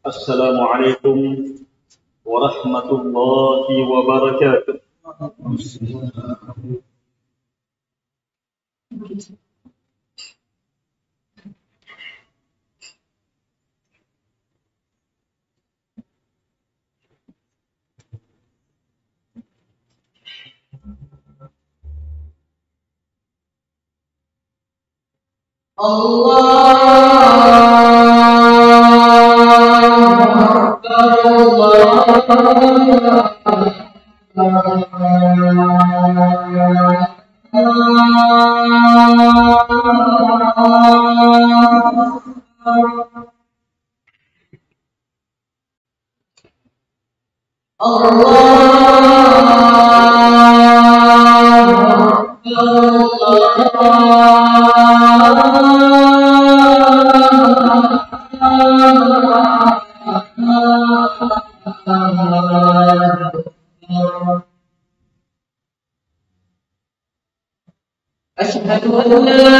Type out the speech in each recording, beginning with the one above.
Assalamualaikum warahmatullahi wabarakatuh. أشهد أن لا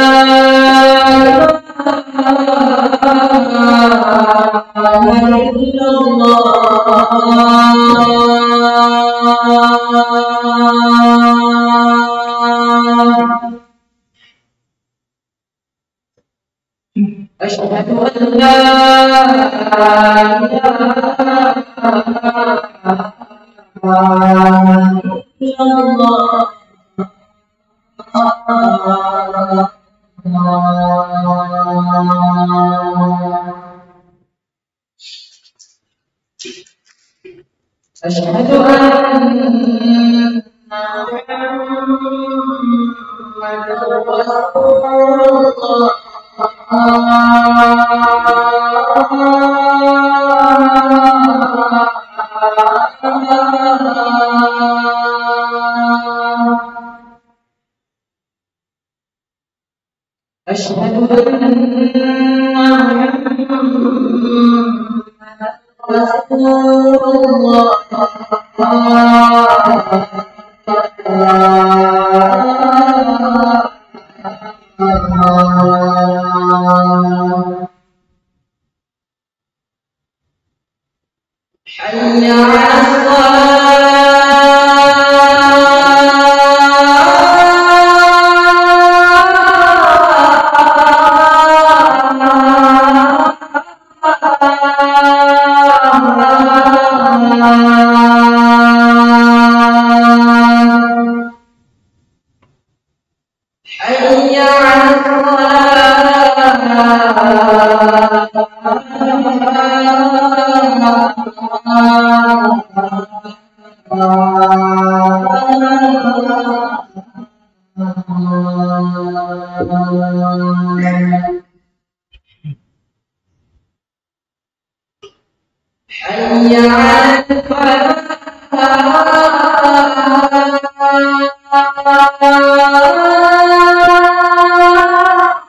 إله إلا الله أشهد أن لا إله إلا الله أشهد أن محمدًا رسول الله أشهد أن محمدًا رسول الله حي على حي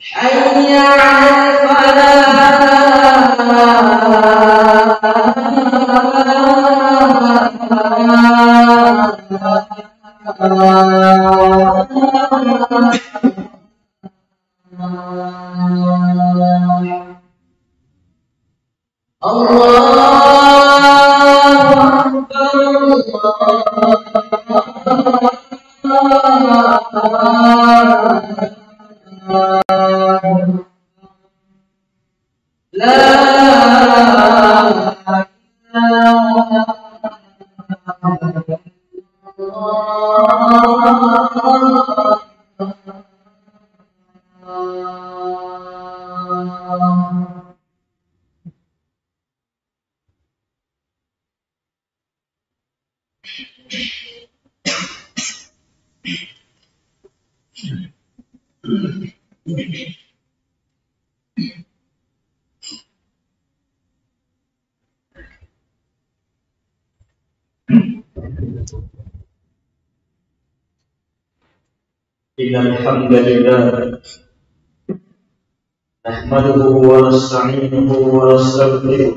على حي على حي على Innal hamdalillah نحمده ونستعينه ونستغفره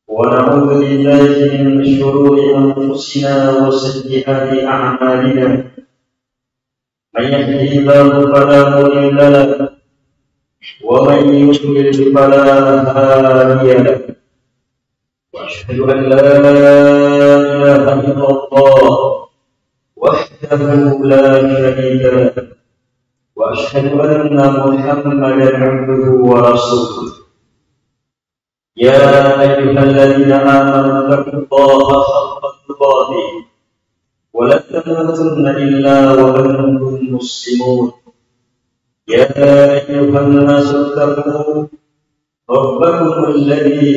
ونعوذ بالله من شرور أنفسنا وسيئات أعمالنا من يهده الله فلا مضل له ومن يضلل فلا هادي له وأشهد أن لا إله إلا الله وحده لا شريك له وأشهد أن محمدا عبده ورسوله يا أيها الذين آمنوا اتقوا الله حق تقاته ولا تموتن إلا وأنتم مسلمون يا أيها الناس اتقوا ربكم الذي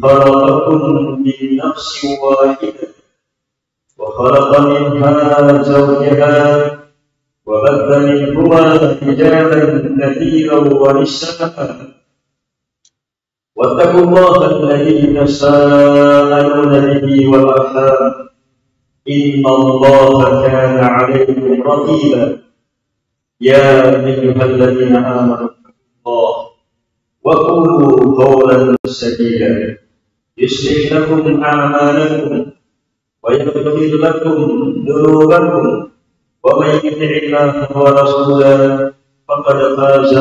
خلقكم من نفس واحدة وخلق منها زوجها وبث منهما رجالا كثيرا ونساء واتقوا الله الذي تساءلون به والأرحام إن الله كان عليكم رقيبا يا أيها الذين آمنوا اتقوا الله وقولوا قولا سديدا يصلح لكم أعمالكم ويغفر لكم ذنوبكم ومن يطع الله ورسوله فقد فاز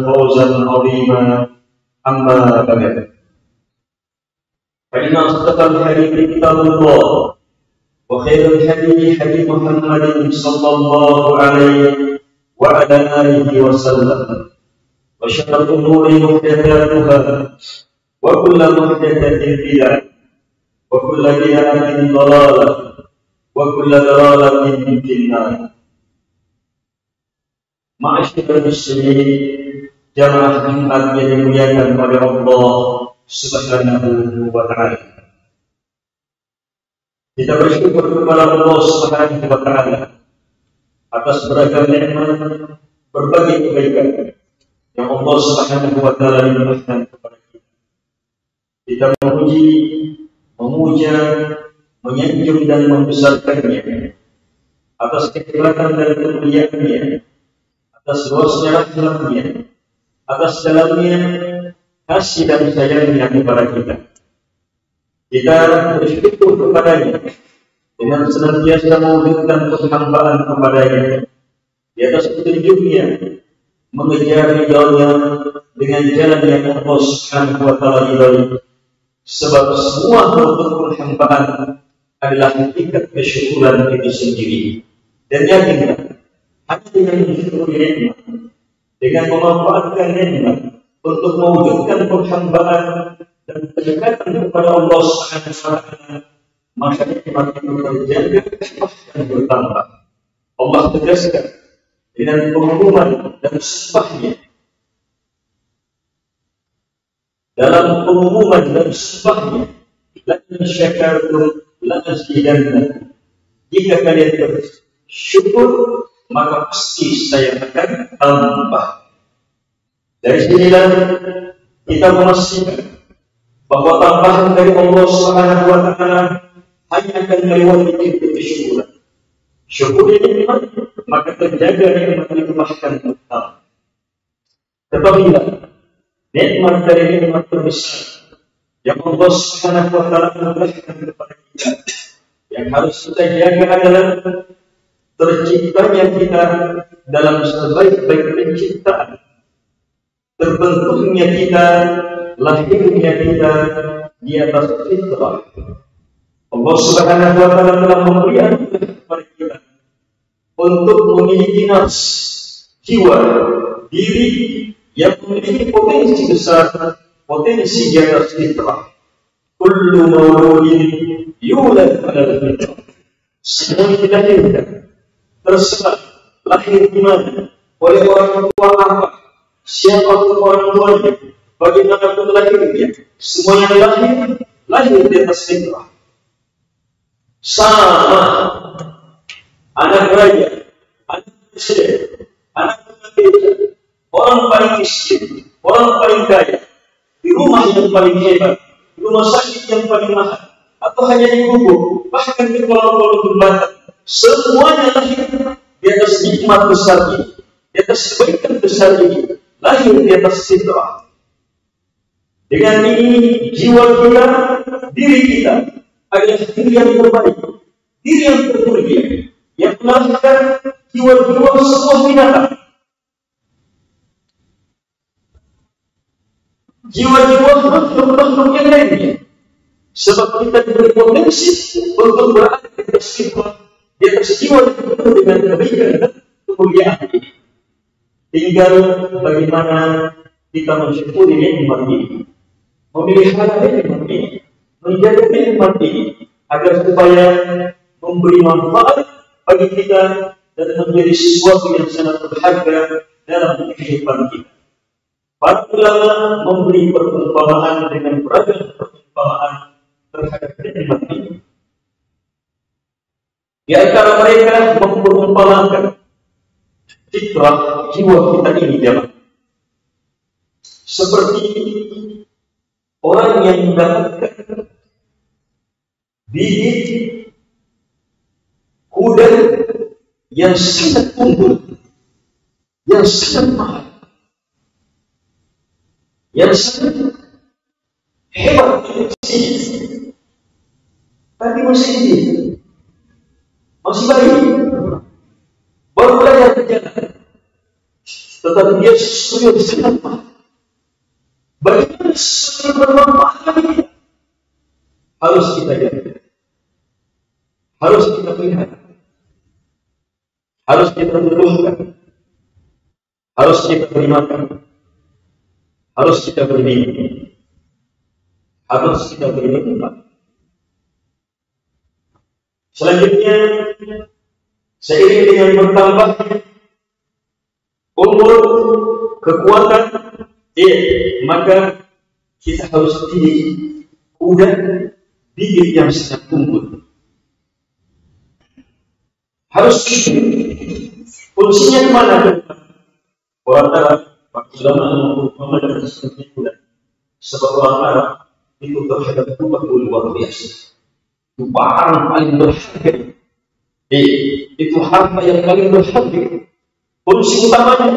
فوزا عظيما أما بعد فإن أصدق الحديث كتاب الله وخير الهدي هدي محمد صلى الله عليه وعلى آله وسلم وشر الأمور محدثاتها وكل محدثة بدعة وكل بدعة ضلالة وكل ضلالة في النار. Ma'asyiral muslimin, jamaah Jumat yang dimuliakan oleh Allah Subhanahu wa taala. Kita bersyukur kepada Allah Subhanahu wa taala atas beragam nikmat, berbagai kebaikan yang Allah Subhanahu wa taala limpahkan kepada kita. Kita memuji, memuja, menyanjung dan membesarkannya atas kehebatan dan kemuliaannya, atas luasnya rahmatnya, atas dalamnya kasih dan sayangnya kepada kita. Kita bersyukur kepadanya dengan senantiasa mewujudkan penghambaan kepadanya di atas petunjuknya, mengejar ridhonya dengan jalan yang Allah Subhanahu wa taala ridhoi. Sebab semua bentuk penghambaan adalah hakikat kesyukuran itu sendiri. Dan yakinlah, hanya dengan mensyukuri nikmat, dengan memanfaatkan nikmat untuk mewujudkan penghambaan dan kedekatan kepada Allah Subhanahu wa taala, maka nikmat itu terjaga dan bertambah. Allah tegaskan dengan pengumuman dan sumpahnya. Dalam pengumuman dan sumpahnya, la in syakartum la azidannakum. Jika kalian bersyukur, maka pasti saya akan tambah. Dari sinilah kita memastikan bahwa tambahan dari Allah Subhanahu wa taala hanya akan melewati pintu kesyukuran. Syukur nikmat, maka terjaga nikmat itu bahkan tetap. Ketahuilah, nikmat dari nikmat terbesar yang Allah Subhanahu wa taala berikan kepada kita, yang harus kita jaga adalah terciptanya kita dalam sebaik-baik penciptaan, terbentuknya kita, lahirnya kita di atas fitrah. Allah Subhanahu wa taala telah memberi anugerah kepada kita untuk memiliki nafs, jiwa, diri yang memiliki potensi besar, potensi di atas fitrah. Kullu mauludin yulad 'alal fitrah. Semua dilahirkan, terserah lahir di mana, oleh orang tua apa, siapapun orang tuanya, bagaimanapun lahirnya, semua yang lahir di atas fitrah. Sama anak raja, anak presiden, anak pendeta, orang paling miskin, orang paling kaya, di rumah yang paling hebat, di rumah sakit yang paling mahal, atau hanya di gubuk, bahkan di kolong-kolong jembatan, semuanya lahir di atas nikmat besar ini, di atas kebaikan besar ini, lahir di atas fitrah. Dengan ini jiwa kita, diri kita adalah diri yang terbaik, diri yang termulia, yang melahirkan jiwa-jiwa semua binatang. Jiwa-jiwa makhluk-makhluk yang lainnya. Sebab kita diberi potensi untuk berada di atas fitrah, di atas jiwa yang penuh dengan kebaikan dan kemuliaan. Tinggal bagaimana kita mensyukuri nikmat ini, memelihara nikmat ini, menjaga nikmat ini, agar supaya memberi manfaat bagi kita dan menjadi sesuatu yang sangat berharga dalam kehidupan kita. Para ulama memberi perumpamaan dengan beragam perumpamaan terhadap nikmat ini. Di antara mereka memperumpamakan fitrah jiwa kita ini jemaah seperti orang yang mendapatkan bibit kuda yang sangat unggul, yang sangat mahal, yang sangat hebat, tapi masih hidup, masih bayi, baru belajar berjalan, tetapi dia sesuatu yang sangat mahal. Bagaimana sesuatu yang bermanfaat bagi kita? Harus kita jaga, harus kita pelihara, harus kita tumbuhkan, harus kita beri makan, harus kita beri minum, harus kita beri tempat. Selanjutnya, seiring dengan bertambahnya umur, kekuatan, maka kita harus pilih kuda bibit yang sangat unggul. Harus fungsinya kemana? Orang Arab, ulama memandang seperti kuda. Sebab orang Arab itu terhadap kuda luar biasa. Itu barang paling berharga. Itu harta yang paling berharga. Fungsi utamanya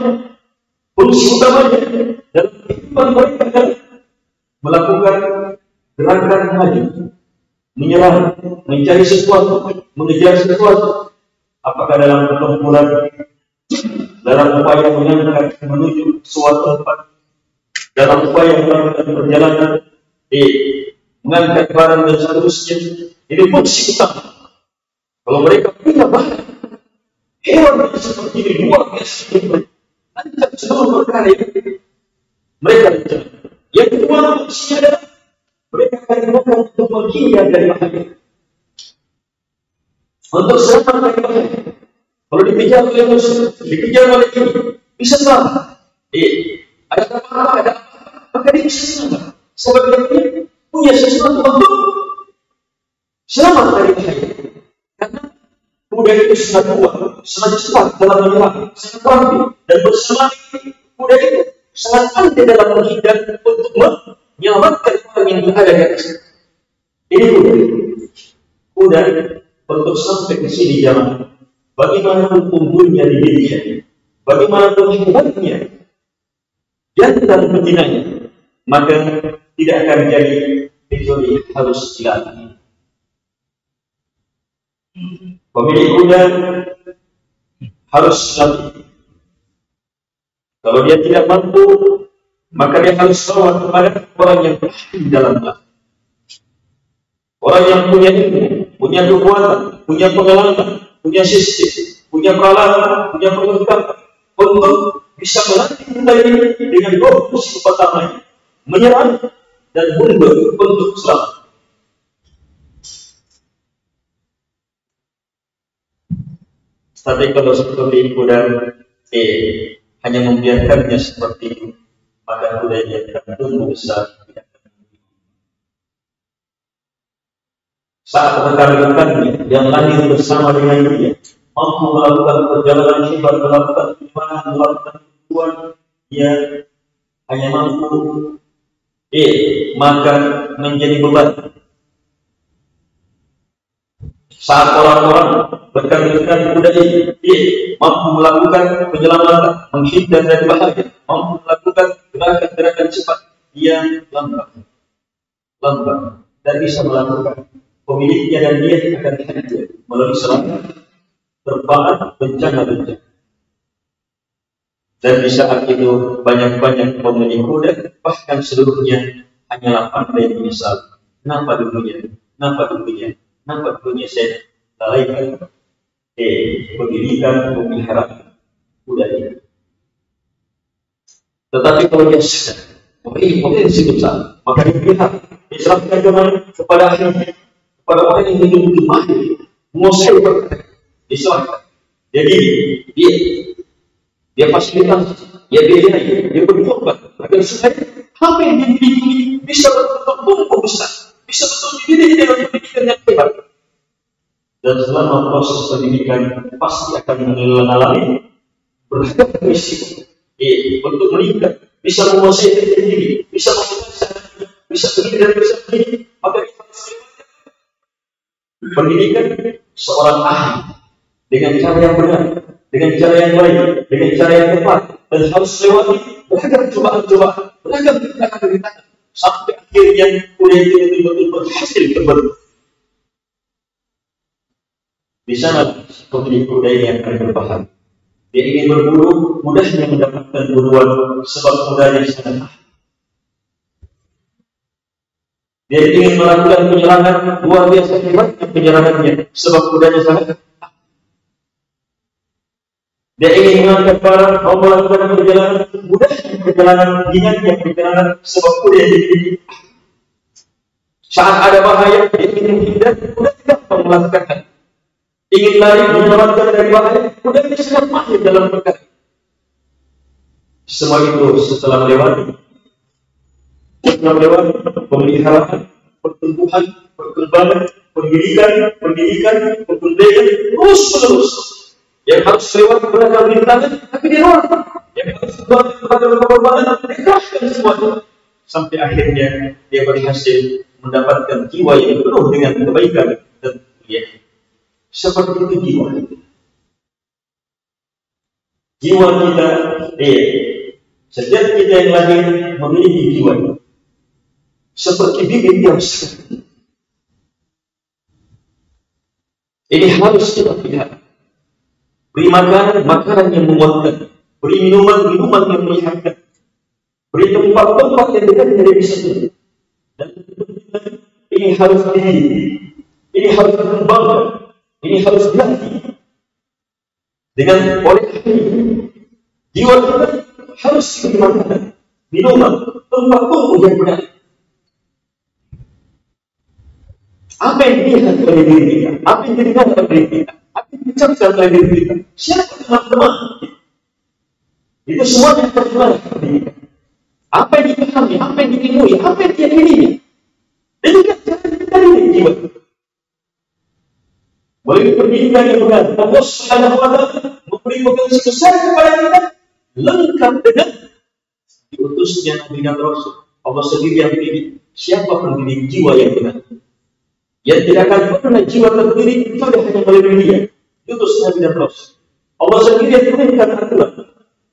dalam kehidupan mereka adalah melakukan gerakan maju, menyerang, mencari sesuatu, mengejar sesuatu. Apakah dalam pertempuran, dalam upaya mengangkat menuju suatu tempat, dalam upaya melakukan perjalanan, mengangkat barang dan seterusnya. Ini fungsi utama. Kalau mereka punya barang hewan seperti ini luar biasa, ancam seluruh perkara ini mereka rencana. Yang kedua fungsinya adalah mereka akan digunakan untuk menghindar dari bahaya, untuk selamat dari bahaya. Kalau dikejar oleh musuh, dikejar oleh ini, bisa selamat. Ada apa-apa, maka dia bisa selamat. Sebab dia punya sesuatu untuk selamat dari bahaya. Karena kuda itu sangat kuat, sangat cepat dalam menyerang, sangat rapi, dan bersama kuda itu sangat pandai dalam menghindar untuk menyelamatkan orang yang berada di atas. Ini kuda untuk sampai ke sini jalan. Bagaimanapun unggulnya di dirinya, bagaimanapun hebatnya jantan betinanya, maka tidak akan jadi kecuali harus dilatih. Pemilik kuda harus dilatih. Kalau dia tidak mampu, maka dia harus bawa kepada orang yang ahli dalam hal. Orang yang punya ilmu, punya kekuatan, punya pengalaman, punya sistem, punya peralatan, punya perlengkapan untuk bisa melatih kuda ini dengan dua fungsi utamanya, menyerang dan mundur untuk selamat. Tapi kalau seperti kuda hanya membiarkannya seperti itu, maka kuda yang akan tumbuh besar tidak akan tumbuh. Saat rekan-rekannya yang lahir bersama dengan dia mampu melakukan perjalanan hebat, melakukan perjalanan, melakukan tujuan, dia hanya mampu maka menjadi beban. Saat orang-orang berkali-kali kuda ini, dia mampu melakukan penyelamatan, menghindar dari bahaya, mampu melakukan gerakan-gerakan cepat, dia lambat, dan bisa melakukan pemiliknya dan dia akan hancur melalui serangan, terpaan, bencana-bencana. Dan di saat itu banyak-banyak pemilik kuda, bahkan seluruhnya hanyalah pandai menyesal. Kenapa dulunya saya lalaikan pendidikan pemeliharaan kuda ini. Tetapi kalau dia sadar, ini potensi besar, maka dipelihara, diserahkan kepada ahlinya, kepada orang yang memiliki mahir, menguasai perkara, diserahkan. Jadi dia fasilitasi, dia biayai, dia berkorban agar supaya apa yang dimiliki bisa bertumbuh besar, bisa betul dididik dengan pendidikan yang hebat. Dan selama proses pendidikan pasti akan mengalami beragam risiko untuk meningkat, bisa menguasai diri sendiri, bisa menguasai, bisa begini dan bisa begini. Maka pendidikan seorang ahli dengan cara yang benar, dengan cara yang baik, dengan cara yang tepat, dan harus lewati beragam cobaan-cobaan, beragam rintangan, sampai akhirnya kuda itu betul-betul berhasil terbentuk. Di sana pemilik kuda ini akan berbahaya. Dia ingin berburu, mudahnya mendapatkan buruan sebab kudanya sangat ahli. Dia ingin melakukan penyerangan, luar biasa hebatnya penyerangannya sebab kudanya sangat ahli. Dia ingin mengangkat barang, mau melakukan perjalanan, mudahnya perjalanan, ringannya perjalanan sebab kuda yang dimiliki. Saat ada bahaya, dia ingin menghindar, kuda tidak mau melakukan. Ingin lari menyelamatkan dari bahaya, kuda ini sangat mahir dalam perkara. Semua itu setelah melewati pemeliharaan, pertumbuhan, perkembangan, pendidikan, pemberdayaan, terus-menerus. Yang harus lewat beragam rintangan, tapi dia lewat. Yang harus lewat beragam pengorbanan, dikerahkan semuanya. Sampai akhirnya dia berhasil mendapatkan jiwa yang penuh dengan kebaikan dan kemuliaan. Seperti itu jiwa. Jiwa kita, setiap kita yang lahir memiliki jiwa. Seperti bibit yang segar. Ini harus kita pelihara. Beri makanan yang menguatkan. Beri minuman yang menyehatkan. Beri tempat yang dekat dari bisa. Dan ini harus dididik. Ini harus dikembangkan. Ini harus dilatih. Dengan oleh jiwa kita harus diberi makanan, minuman, tempat tumbuh yang benar. Apa yang dilihat oleh diri kita? Apa yang didengar oleh diri kita? Apa yang diucapkan oleh diri kita? Siapa teman-teman? Itu semuanya terjadi pada kita. Apa yang dipahami, apa yang diilmui, apa yang diyakini. Dan juga jangan kita didik jiwa. Melalui pendidikan yang benar, Allah Subhanahu wa Ta'ala memberi potensi besar kepada kita, lengkap dengan diutusnya Nabi dan Rasul. Allah sendiri yang pilih siapa pendidik jiwa yang benar. Yang tidak akan pernah jiwa terdidik itu hanya melalui dia, diutus Nabi dan Rasul. Allah sendiri yang turunkan aturan.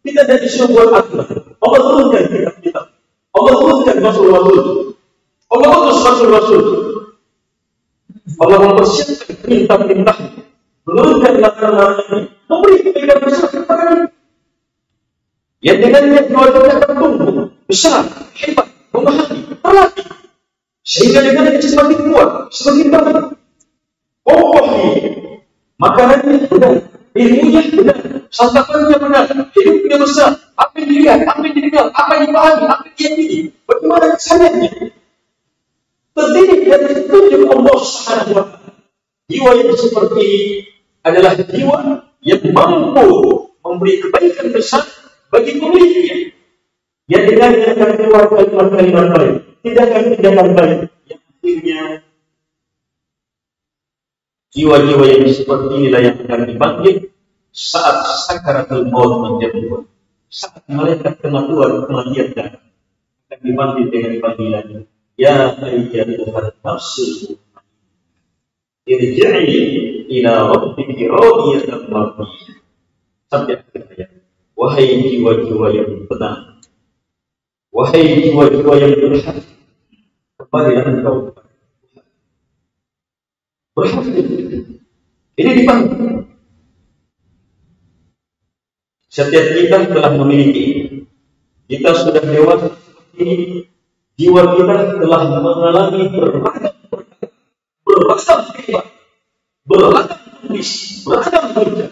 Kita tidak disuruh buat aturan. Allah turunkan kitab-kitab. Allah turunkan Rasul-Rasul. Allah utus Rasul-Rasul. Allah mempersiapkan perintah-perintah, menurunkan larangan-larangan, memberi kebaikan besar kepada kita. Yang dengannya jiwa kita bertumbuh, besar, hebat, memahami, terlatih, sehingga dengannya semakin kuat, semakin baik. Kokohnya, makanannya benar, ilmunya benar, santapannya benar, hidupnya besar, apa yang dilihat, apa yang didengar, apa yang dipahami, apa yang diyakini, bagaimana kesadarannya. Terdidik dan ditunjuk Allah Subhanahu wa Ta'ala. Jiwa yang seperti ini adalah jiwa yang mampu memberi kebaikan besar bagi pemiliknya. Yang dengannya akan keluar kalimat-kalimat baik, tindakan-tindakan baik. Yang akhirnya jiwa-jiwa yang seperti inilah yang akan dipanggil saat sakaratul maut menjemput. Saat malaikat kematian datang, akan dipanggil dengan panggilan, ya ayyatuhan nafsul. irji'i ila rabbiki radiyatan mardiyah. Sampai akhir ayat. Wahai jiwa-jiwa yang tenang, wahai jiwa-jiwa yang berhati, kembalilah engkau berhati. Ini dipanggil. Setiap kita telah memiliki, kita sudah dewasa seperti ini, jiwa kita telah mengalami beragam hebat, beragam kondisi, beragam kerja.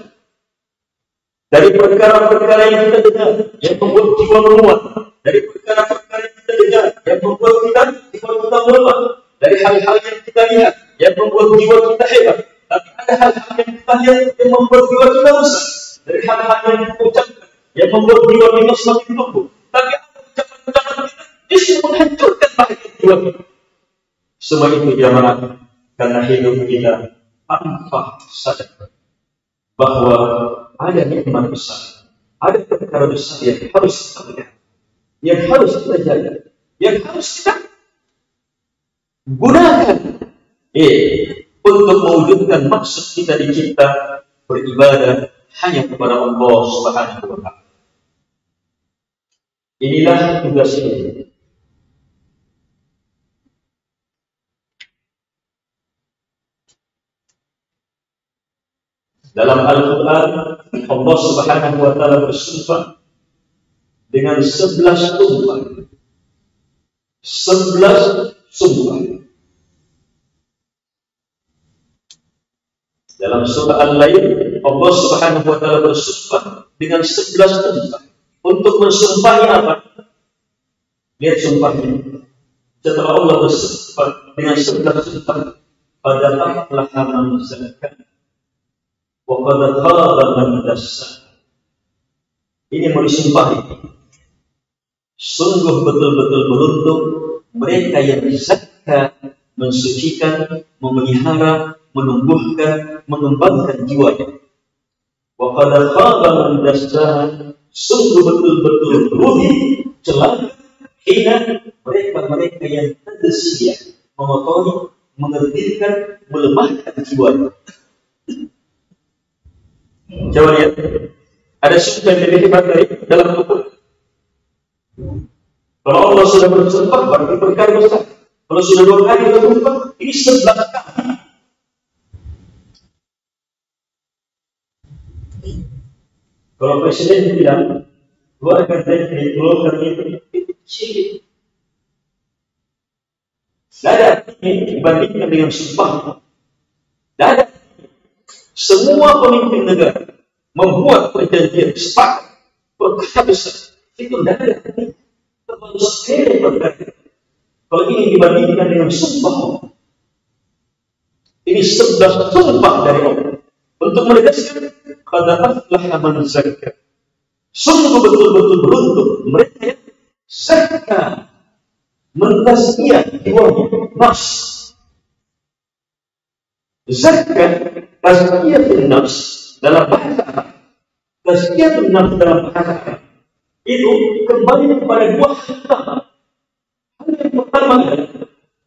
Dari perkara-perkara yang kita dengar, yang membuat jiwa menguat. Dari perkara-perkara yang kita dengar, yang membuat jiwa kita melemah. Dari hal-hal yang kita lihat, yang membuat jiwa kita hebat. Tapi ada hal-hal yang kita lihat, yang membuat jiwa kita rusak. Dari hal-hal yang kita ucapkan, yang membuat jiwa kita semakin tumbuh. Tapi ada ucapan-ucapan kita, justru menghancurkan bahagia jiwa kita. Semua itu jamaah, karena hidup kita tanpa sadar bahwa ada nikmat besar, ada perkara besar yang harus kita lihat, yang harus kita jaga, yang harus kita gunakan untuk mewujudkan maksud kita dicipta beribadah hanya kepada Allah Subhanahu wa Ta'ala. Inilah tugas ini. Dalam Al-Quran, Allah Subhanahu wa Ta'ala bersumpah dengan 11 sumpah. 11 sumpah. Dalam surah Al-Lail, Allah Subhanahu wa Ta'ala bersumpah dengan 11 sumpah. Untuk mensumpahi apa? Lihat sumpahnya. Setelah Allah bersumpah dengan 11 sumpah, pada aflaha man zakkaha wa qad khaba man dassaha. Ini mau disumpahi. Sungguh betul-betul beruntung mereka yang zakka, mensucikan, memelihara, menumbuhkan, mengembangkan jiwanya. Wa qad khaba man dassaha. Sungguh betul-betul rugi, celaka, hina mereka-mereka yang tersia, mengotori, mengertilkan, melemahkan jiwanya. Coba lihat, ada sumpah yang lebih hebat dari dalam Al-Quran. Kalau Allah sudah bersumpah, berarti perkara besar. Kalau sudah 2 kali bersumpah, ini 11 kali. Kalau presiden bilang, keluarkan dari keluarkan itu kecil. Tidak ada artinya dibandingkan dengan sumpah. Tidak ada. Semua pemimpin negara membuat perjanjian sepakat perkara besar. Itu tidak ada artinya. Terlalu sekali perkara. Kalau ini dibandingkan dengan sumpah, ini 11 sumpah dari Allah untuk menegaskan pada aflaha man zakkaha. Sungguh betul-betul beruntung mereka yang zakka, mentazkiyah jiwanya, nafs. Zakka, tazkiyatun nafs dalam bahasa Arab. Tazkiyatun nafs dalam bahasa Arab itu kembali kepada 2 hal utama. Hal yang pertama adalah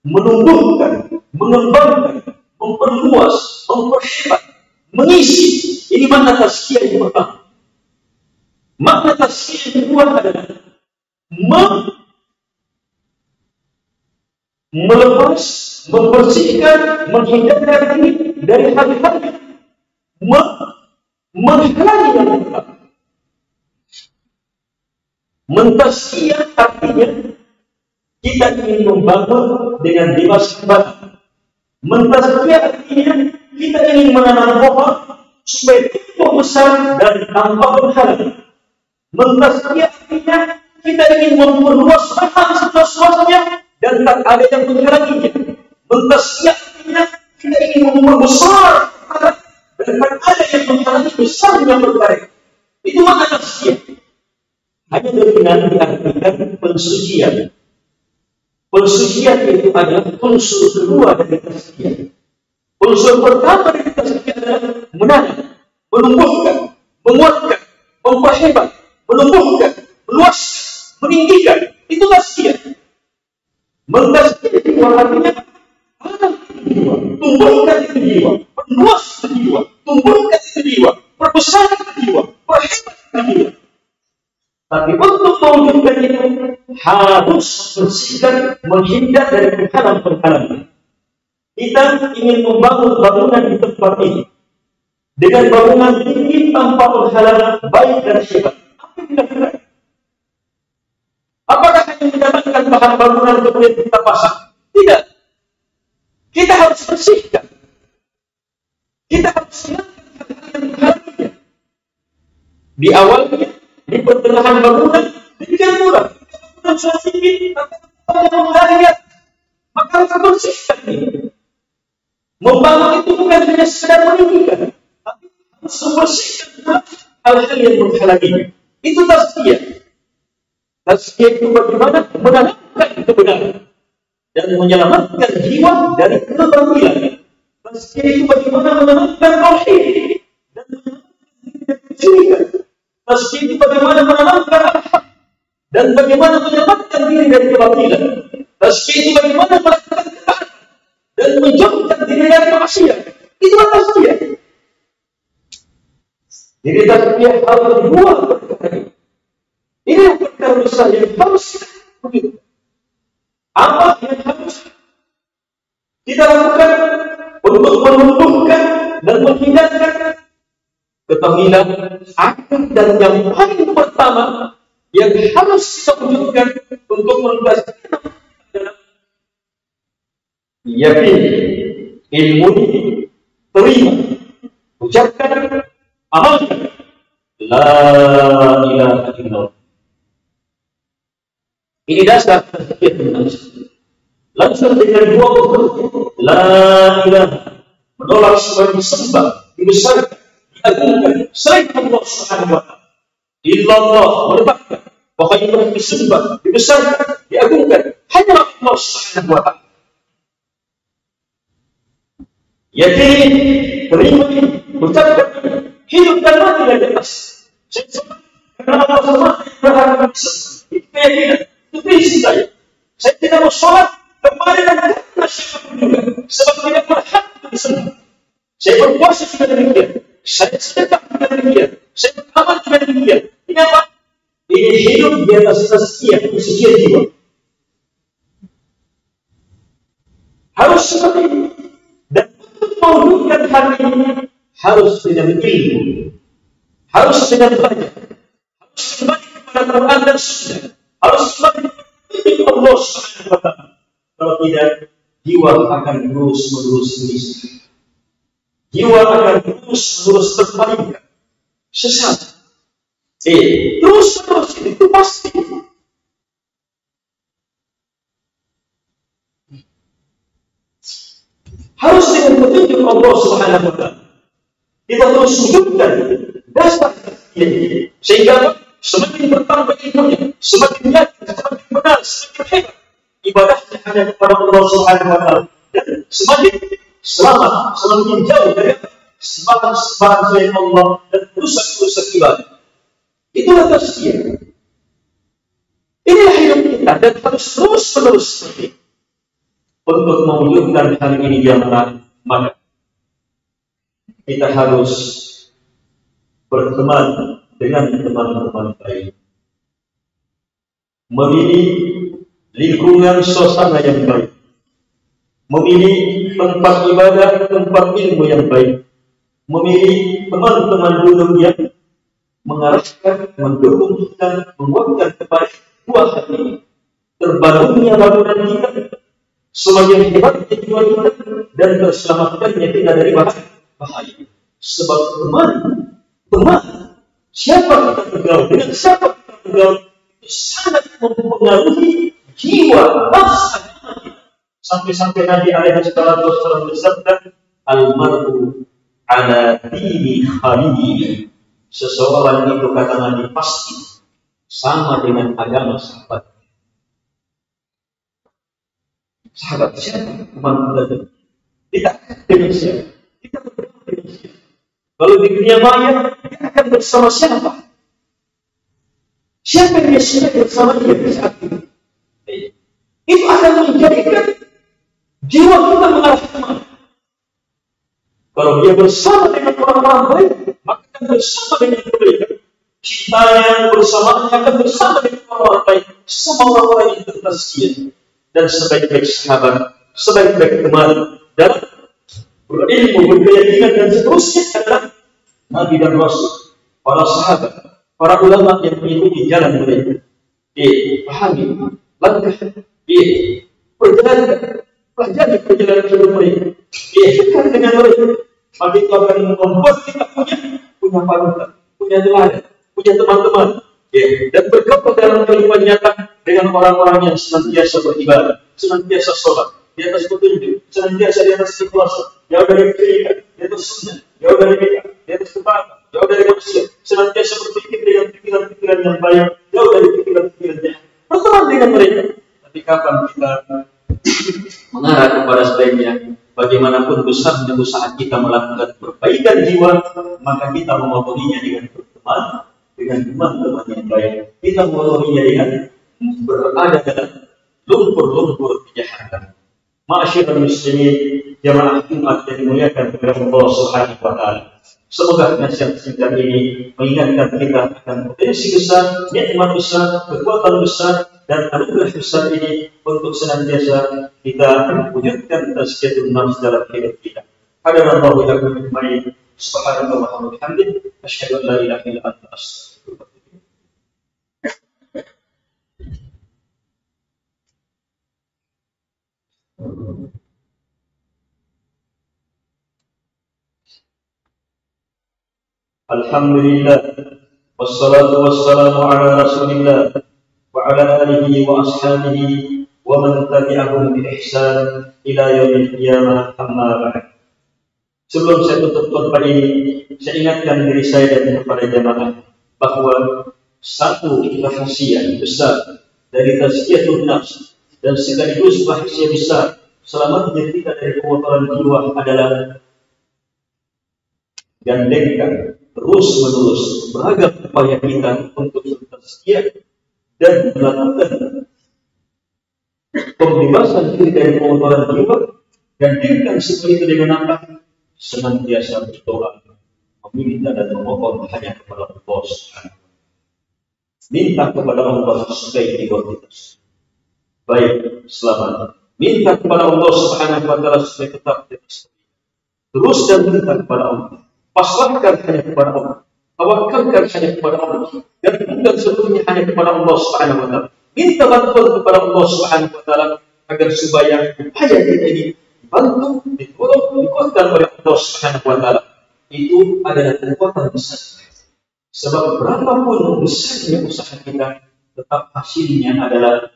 menumbuhkan, mengembangkan, memperluas, memperhebat, mengisi. Ini makna tazkiyah yang pertama. Makna tazkiyah yang kedua adalah melepas, membersihkan, menghindarkan diri dari hal-hal menghalangi yang benar. Mentazkiyah artinya kita ingin membangun dengan bebas batin. Mentazkiyah artinya kita ingin menanam pohon supaya tumbuh besar dan tanpa menghalangi. Mentazkiyah artinya kita ingin memperluas lahan seluas-luasnya dan tak ada yang menghalanginya. Mentazkiyah artinya kita ingin membesar dan tak ada yang menghalangi besarnya perkara. Itu makna tazkiyah. Hanya dengan diartikan pensucian. Pensucian itu adalah unsur kedua dari tazkiyah. Unsur pertama dari tazkiyah adalah menanam, menumbuhkan, menguatkan, memperhebat, menumbuhkan, meluaskan, meninggikan. Itu tazkiyah. Mentazkiyah itu artinya tanam itu jiwa, tumbuhkan itu jiwa, perluas itu jiwa, tumbuhkan itu jiwa, perbesar itu jiwa, perhebat itu jiwa. Tapi untuk mewujudkan itu harus bersihkan, menghindar dari penghalang-penghalang. Kita ingin membangun bangunan di tempat ini dengan bangunan tinggi tanpa penghalang baik dan hebat. Apa yang kita lakukan? Apakah hanya mendapatkan bahan bangunan kemudian kita pasang? Tidak. Kita harus bersihkan. Kita harus hilangkan hal-hal yang menghalanginya. Di awalnya, di pertengahan bangunan, demikian pula. Bangunan sudah tinggi, maka menghalangi. Maka harus bersihkan ini. Membangun itu bukan hanya sekedar meninggikan, tapi harus membersihkan hal-hal yang menghalanginya. Itu tazkiyah. Tazkiyah itu bagaimana menanamkan kebenaran dan menyelamatkan jiwa dari kebatilan. Tazkiyah itu bagaimana menanamkan tauhid dan menyelamatkan kesyirikan. Tazkiyah itu bagaimana menanamkan al-haq dan bagaimana menyelamatkan diri dari kebatilan. Tazkiyah itu bagaimana melakukan ketaatan dan menjauhkan diri dari maksiat. Itulah tazkiyah. Jadi tazkiyah harus dua perkara ini. Ini yang perkara besar yang harus begitu. Apa yang harus kita lakukan untuk menumbuhkan dan menghindarkan ketahilan akal, dan yang paling pertama yang harus kita wujudkan untuk menuntaskan adalah yakin, ilmu, terima, ucapkan, amalkan la ilaha illallah. Ini dasar tazkiyah manusia. Langsung dengan dua huruf la ilaha, menolak semua disembah, dibesarkan, diagungkan selain Allah Subhanahu wa taala. Illallah, menetapkan bahwa yang disembah, dibesarkan, diagungkan hanyalah Allah Subhanahu wa taala. Yakin, terima ini, ucapkan ini, hidup dan mati dari atas. Karena Allah SWT berharap disembah. Itu keyakinan, itu prinsip saya. Saya tidak mau sholat kepada dan karena siapapun juga, sebab tidak berhak untuk disembah. Saya berpuasa juga demikian, saya sedekah juga demikian, saya beramal juga demikian. Ini apa? Ini hidup di atas tazkiyah, tazkiyah jiwa. Harus seperti ini. Dan untuk mewujudkan hal ini harus dengan ilmu, harus dengan belajar, harus kembali kepada Quran dan Sunnah, harus kembali kepada Allah Subhanahu wa taala. Kalau tidak, jiwa akan terus-menerus gelisah. Jiwa akan terus-menerus terpalingkan, sesat. Terus-menerus itu pasti. Harus dengan petunjuk Allah Subhanahu wa taala. Kita terus wujudkan dasar ini, sehingga semakin bertambah ilmunya, semakin yakin, semakin benar, semakin hebat ibadahnya hanya kepada Allah Subhanahu wa taala, dan semakin selamat, semakin jauh dari sembahan-sembahan selain Allah dan rusak-rusak ibadah. Itulah tazkiyah. Inilah hidup kita dan harus terus-menerus seperti itu. Untuk mewujudkan hal ini jamaah, maka kita harus berteman dengan teman-teman baik, memilih lingkungan suasana yang baik, memilih tempat ibadah, tempat ilmu yang baik, memilih teman-teman duduk yang mengarahkan, mendukung kita, menguatkan kepada dua hal ini. Terbangunnya bangunan kita, semakin hebatnya jiwa kita, dan terselamatkannya kita dari bahaya. Sebab teman, siapa kita bergaul, dengan siapa kita bergaul, itu sangat mempengaruhi jiwa, nafsu kita. Sampai-sampai Nabi alaihi salatu wassalam bersabda, al-mar'u ala dini khalili. Seseorang itu kata Nabi pasti sama dengan agama sahabat. Sahabat siapa? Teman kita. Kita dengan siapa? Kita bergaul dengan siapa? Kalau di dunia maya, kita akan bersama siapa? Siapa yang sudah bersama dia saat ini? Itu akan menjadikan Jiwa kita mengarah kemana? Kalau dia bersama dengan orang-orang baik, maka akan bersama dengan mereka. Cintanya bersamaannya akan bersama dengan orang-orang baik. Semua orang-orang yang tertazkiyah. Dan sebaik-baik sahabat, sebaik-baik teman, dan berilmu, berkeyakinan dan seterusnya adalah Nabi dan Rasul, para sahabat, para ulama yang mengikuti jalan mereka. Pahami langkah, pelajari perjalanan hidup mereka, dekat dengan mereka. Maka itu akan membuat kita punya panutan, punya teladan, punya teman-teman, dan bergabung dalam kehidupan nyata dengan orang-orang yang senantiasa beribadah, senantiasa sholat, di atas petunjuk, senantiasa di atas ikhlas, jauh dari kesyirikan, di atas sunnah, jauh dari bid'ah, di atas ketaatan, jauh dari maksiat, senantiasa berpikir dengan pikiran-pikiran yang baik, jauh dari pikiran-pikiran yang berteman dengan mereka. Tapi kapan kita mengarah kepada sebaiknya, bagaimanapun besarnya usaha kita melakukan perbaikan jiwa, maka kita memotorinya dengan berteman dengan teman-teman yang baik. Kita memotorinya dengan berada dalam lumpur-lumpur kejahatan. Ma'asyiral muslimin, jamaah Jumat yang dimuliakan oleh Allah Subhanahu wa taala. Semoga nasihat singkat ini mengingatkan kita akan potensi besar, nikmat besar, kekuatan besar, dan anugerah besar ini untuk senantiasa kita wujudkan tazkiyatun nafs dalam hidup kita. Hadanallahu wa iyyakum ajma'in. Subhanallah wa bihamdihi, asyhadu an la ilaha illa anta, astaghfiruka. Alhamdulillah, wassalatu wassalamu ala rasulillah wa ala alihi wa ashabihi wa man tabi'ahum bi ihsan ila yaumil qiyamah, amma ba'd. Sebelum saya tutup khutbah ini, saya ingatkan diri saya dan kepada jamaah bahwa satu rahasia besar dari tazkiyatun nafs dan sekaligus rahasia besar selamatnya kita dari kotoran jiwa adalah gandengkan terus-menerus beragam upaya kita untuk bertazkiyah dan melakukan pembebasan diri dari kotoran jiwa. Gandengkan seperti itu dengan apa? Senantiasa berdoa, meminta dan memohon hanya kepada Allah Subhanahu. Minta kepada Allah sebaik identitas, baik selamat. Minta kepada Allah Subhanahu wa taala supaya tetap terus dan minta kepada Allah. Pasrahkan hanya kepada Allah, tawakalkan hanya kepada Allah, dan bukan seluruhnya hanya kepada Allah Subhanahu wa taala. Minta bantuan kepada Allah Subhanahu wa taala agar supaya upaya kita ini dibantu, ditolong, dikuatkan oleh Allah Subhanahu wa taala. Itu adalah kekuatan besar. Sebab berapapun besarnya usaha kita, tetap hasilnya adalah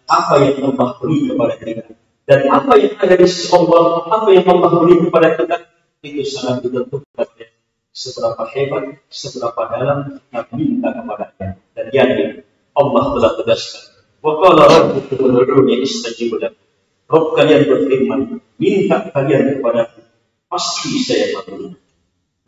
apa yang Allah beri kepada kita. Dan apa yang ada di sisi Allah, apa yang Allah beri kepada kita, itu sangat ditentukan seberapa hebat, seberapa dalam kita minta kepadanya. Dan yakin Allah telah tegaskan, wa qala rabbukum ud'uni astajib lakum. Rabb kalian berfirman, minta kalian kepadaku, pasti saya kabulkan.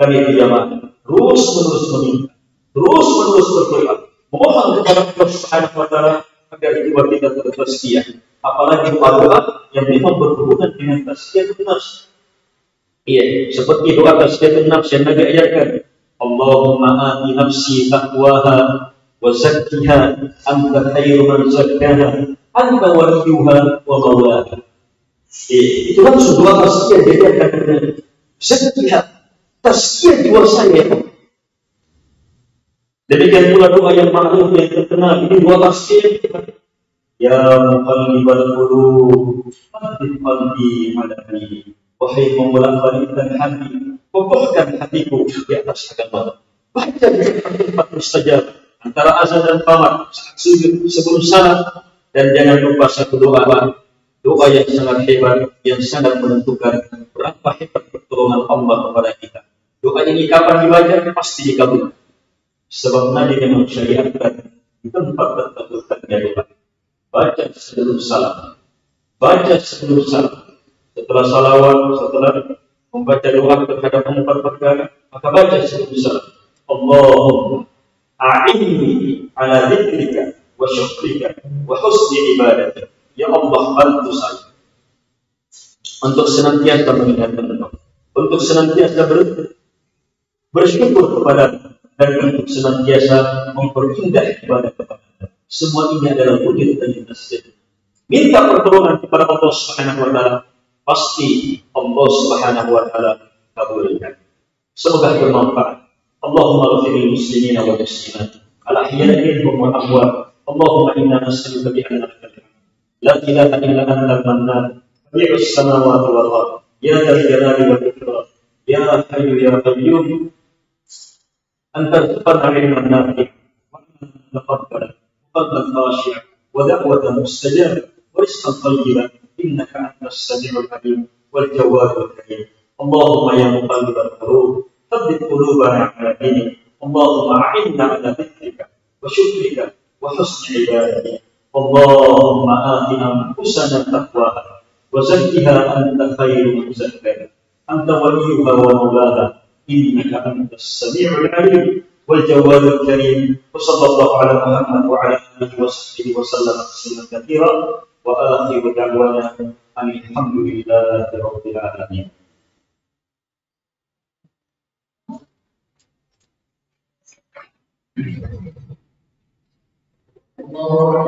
Kami jamaah terus-menerus meminta, terus-menerus berdoa, mohon kepada Allah Subhanahu wa taala agar jiwa kita tertazkiyah. Apalagi doa-doa yang memang berhubungan dengan tazkiyatun nafs. Seperti doa tazkiyatun nafs yang Nabi ajarkan, Allahumma ati nafsi taqwaha wa zakkiha anta khairu man zakkaha anta waliyuha wa maulaha. Itu langsung doa tazkiyah jadi akan zakkiha, tazkiyah jiwa saya. Demikian pula doa yang ma'ruf yang terkenal, ini doa tazkiyah. Ya muqallibal qulub, tsabbit qalbi ala dinik. Wahai membolak-balikkan hati, kokohkan hatiku di atas agama. Baca di tempat mustajab antara azan dan qamat, saat sujud, sebelum salat, dan jangan lupa satu doa yang sangat hebat, yang sangat menentukan berapa hebat pertolongan Allah kepada kita. Doa ini kapan dibaca pasti dikabulkan. Sebab Nabi memang syariatkan di tempat tertentu doa. Baca sebelum salat, setelah salawat, setelah membaca doa terhadap 4 perkara, maka baca sebelum salat. Allahumma a'inni ala dzikrika wa syukrika wa husni ibadatik. Ya Allah, bantu saya untuk senantiasa mengingatkan Engkau, untuk senantiasa bersyukur kepada dan untuk senantiasa memperindah ibadah kepada. Semua ini adalah wujud dan nasib. Minta pertolongan kepada Allah Subhanahu wa taala, pasti Allah Subhanahu wa taala kabulkan. Semoga bermanfaat. Allahumma ighfir lil muslimina wal muslimat al-ahya'i minhum wal amwat. Allahumma inna nas'aluka bi annaka la ilaha illa anta al-mannan badi'u as-samawati wal ardh ya dzal jalali wal ikram ya hayyu ya qayyum anta tarzuqna ilman nafi' wa taqabbal qalban khashi'a wa da'watan mustajabah wa rizqan tayyiban innaka antas sami'ul 'alim wal jawwadul karim. Allahumma ya muqallibal qulub thabbit qulubana 'ala dinik. Allahumma a'inna 'ala dhikrika wa syukrika wa husni ibadatik. Allahumma ati anfusana taqwaha wa zakkiha anta khairu man zakkaha anta waliyuha wa mawlaha innaka antas sami'ul 'alim wal jawwadul karim. Wa sallallahu ala Muhammad wa ala alihi wa sahbihi wa sallam tasliman katsiran wa akhiru da'wana alhamdulillahi rabbil alamin. Allah